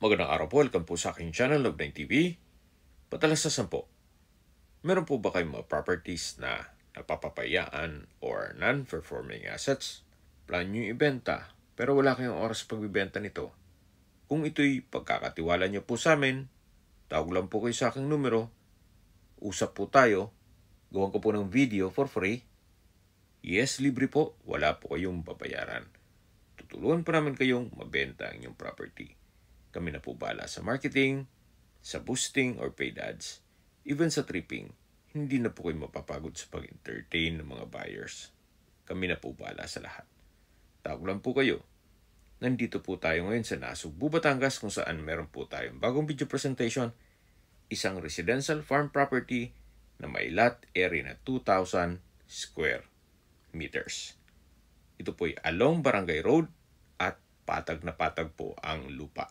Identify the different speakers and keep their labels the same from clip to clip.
Speaker 1: Magandang araw po, welcome po sa aking channel, Love9 TV. Patalasasan po, meron po ba kayong mga properties na napapapayaan or non-performing assets? Plan nyo ibenta, pero wala kayong oras pagbibenta nito. Kung ito'y pagkakatiwala nyo po sa amin, tawag lang po kayo sa aking numero, usap po tayo, gawan ko po ng video for free. Yes, libre po, wala po kayong babayaran. Tutulungan po namin kayong mabenta ang inyong property. Kami na po bahala sa marketing, sa boosting or paid ads, even sa tripping. Hindi na po kayo mapapagod sa pag-entertain ng mga buyers. Kami na po bahala sa lahat. Tawag lang po kayo. Nandito po tayo ngayon sa Nasugbu, Batangas kung saan meron po tayong bagong video presentation, isang residential farm property na may lot area na 2,000 square meters. Ito po ay along Barangay Road at patag na patag po ang lupa.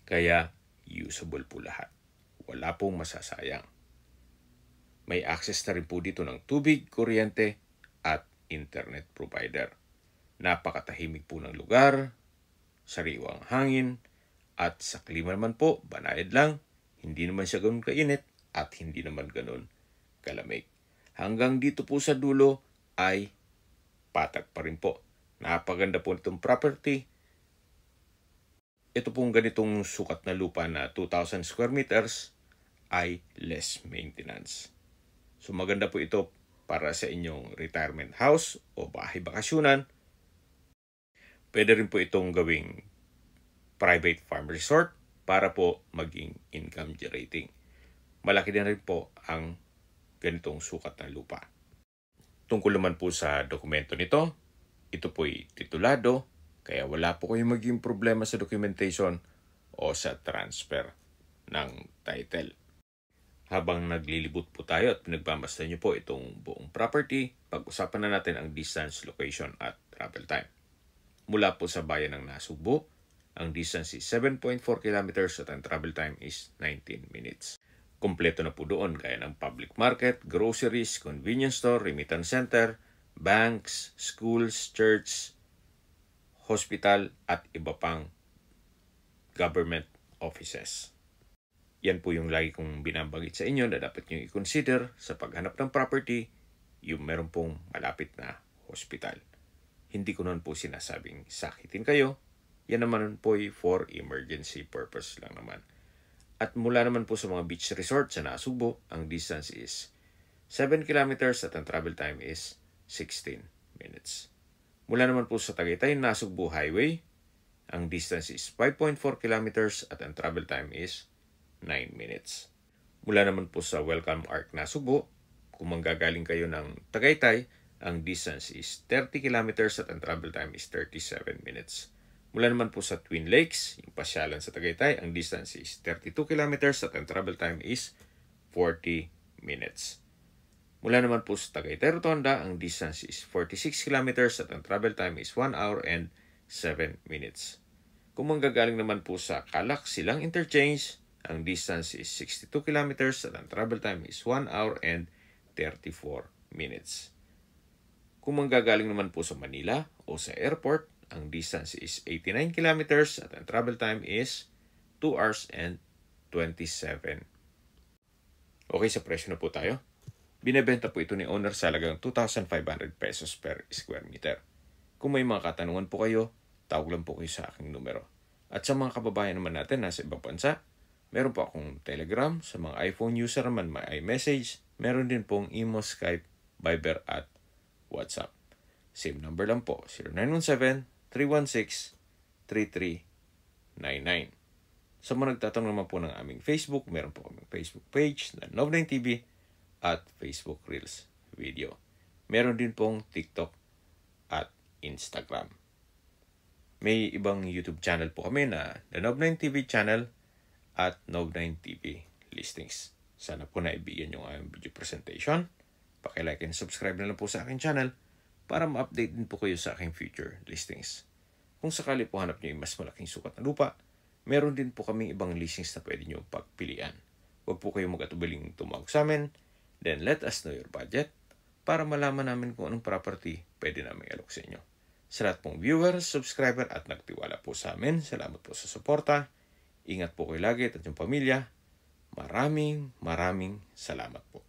Speaker 1: Kaya usable po lahat. Wala pong masasayang. May access na rin po dito ng tubig, kuryente at internet provider. Napakatahimik po ng lugar, sariwang hangin, at sa klima naman po, banayad lang, hindi naman siya ganun kainit at hindi naman ganun kalamig. Hanggang dito po sa dulo ay patag pa rin po. Napaganda po itong property. Ito pong ganitong sukat na lupa na 2,000 square meters ay less maintenance. So maganda po ito para sa inyong retirement house o bahay bakasyonan. Pwede rin po itong gawing private farm resort para po maging income generating. Malaki din rin po ang ganitong sukat na lupa. Tungkol naman po sa dokumento nito, ito po'y titulado, kaya wala po kayong maging problema sa documentation o sa transfer ng title. Habang naglilibot po tayo at pinagmamasdan nyo po itong buong property, pag-usapan na natin ang distance, location at travel time. Mula po sa bayan ng Nasugbu, ang distance is 7.4 kilometers at ang travel time is 19 minutes. Kompleto na po doon gaya ng public market, groceries, convenience store, remittance center, banks, schools, church, hospital at iba pang government offices. Yan po yung lagi kong binabanggit sa inyo na dapat nyo i-consider sa paghanap ng property, yung meron pong malapit na hospital. Hindi ko naman po sinasabing sakitin kayo. Yan naman po for emergency purpose lang naman. At mula naman po sa mga beach resort sa Nasugbu, ang distance is 7 kilometers at ang travel time is 16 minutes. Mula naman po sa Tagaytay, Nasugbu Highway, ang distance is 5.4 kilometers at ang travel time is 9 minutes. Mula naman po sa Welcome Arc Nasugbu, kung manggagaling kayo ng Tagaytay, ang distance is 30 kilometers at ang travel time is 37 minutes. Mula naman po sa Twin Lakes, yung pasyalan sa Tagaytay, ang distance is 32 kilometers at ang travel time is 40 minutes. Mula naman po sa Tagaytay Rotonda, ang distance is 46 kilometers at ang travel time is 1 hour and 7 minutes. Kung manggagaling naman po sa Calac Silang Interchange, ang distance is 62 kilometers at ang travel time is 1 hour and 34 minutes. Kung manggagaling naman po sa Manila o sa airport, ang distance is 89 kilometers at ang travel time is 2 hours and 27. Okay, sa presyo na po tayo. Binebenta po ito ni owner sa halagang 2,500 pesos per square meter. Kung may mga katanungan po kayo, tawag lang po kayo sa aking numero. At sa mga kababayan naman natin nasa ibang bansa, meron po akong Telegram. Sa mga iPhone user naman may iMessage. Meron din pong Imo, Skype, Viber at WhatsApp. Same number lang po, 0917-316-3399. Sa mga nagtatanong naman po ng aming Facebook, meron po kaming Facebook page na Love9 TV at Facebook Reels video. Meron din pong TikTok at Instagram. May ibang YouTube channel po kami na The Love9 TV channel at Love9 TV listings. Sana po naibigyan yung aming video presentation. Paki-like and subscribe na lang po sa aking channel para ma-update din po kayo sa aking future listings. Kung sakali po hanap nyo yung mas malaking sukat na lupa, meron din po kaming ibang listings na pwede nyo pagpilian. Huwag po kayo mag-atubiling tumawag sa amin. Then let us know your budget para malaman namin kung anong property pwede namin alok sa inyo. Sa lahat pong viewers, subscriber at nagtiwala po sa amin, salamat po sa suporta. Ingat po kayo lagi at yung pamilya. Maraming salamat po.